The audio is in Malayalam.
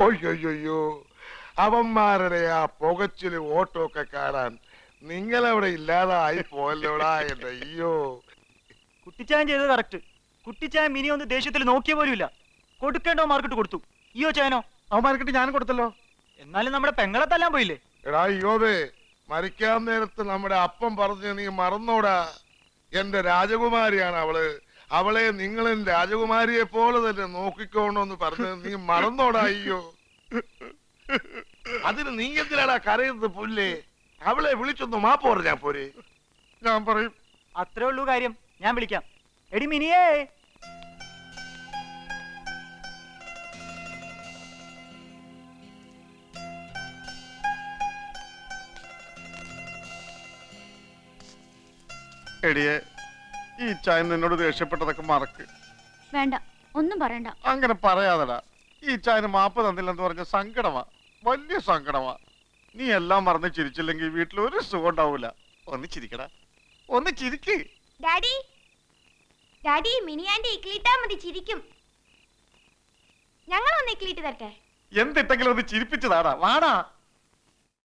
ഒയ്യൊയ്യോ, അവന്മാരുടെ ആ പുകച്ചില് ഓട്ടോ ഒക്കെ കാണാൻ നിങ്ങളവിടെ ഇല്ലാതായി പോയല്ലോടാ എന്റെ. അയ്യോ, കുട്ടിച്ചായൻ ചെയ്തത് കറക്റ്റ്. കുട്ടിച്ചായൻ മിനി ഒന്ന് ദേഷ്യത്തിൽ നോക്കിയ പോലുമില്ല. കൊടുക്കേണ്ടോ മാർക്കറ്റ് കൊടുത്തു. അയ്യോ ചായനോ? അവന്മാർക്കിട്ട് ഞാൻ കൊടുത്തല്ലോ. എന്നാലും നമ്മുടെ പെങ്ങളെ തല്ലാൻ പോയില്ലേ? എടാ അയ്യോതെ, മരിക്കാൻ നേരത്ത് നമ്മുടെ അപ്പം പറഞ്ഞ് നീ മറന്നോടാ. എന്റെ രാജകുമാരിയാണ് അവള്. അവളെ നിങ്ങളും രാജകുമാരിയെ പോലെ തന്നെ നോക്കിക്കോണോന്ന് പറഞ്ഞ് നീ മറന്നോടാ. അയ്യോ, അതിന് നീ എന്തിനാടാ കരയുന്നത് പുല്ലേ? അവളെ വിളിച്ചൊന്ന് മാപ്പ് പറഞ്ഞാ പോരെ? ഞാൻ പറയും. അത്രേ ഉള്ളൂ കാര്യം. ഞാൻ വിളിക്കാം. എടി മിനിയേ. എടിയെ, ഈ ചായ നിന്നോട് ദേഷ്യപ്പെട്ടതൊക്കെ മറക്ക്. വേണ്ട, ഒന്നും പറയണ്ട. അങ്ങനെ പറയാതടാ. ഈ ചായന് മാപ്പ് തന്നില്ലെന്ന് പറഞ്ഞ സങ്കടമാ, വലിയ സങ്കടമാ. നീ എല്ലാം മറന്ന് ചിരിച്ചില്ലെങ്കിൽ വീട്ടിൽ ഒരു സുഖം ഉണ്ടാവൂല. ഒന്ന് ചിരിക്കടാ, ഒന്ന് ചിരിക്ക്. ഡാഡി, ഡാഡി, മിനിയാന്റെ ഇക്ലിട്ടാ മതി, ചിരിക്കും. ഞങ്ങൾ ഒന്ന് ഇക്ലിട്ട് തരട്ടെ? എന്തിട്ടെങ്കിലും ഒന്ന് ചിരിപ്പിച്ചതാടാ. വാടാ.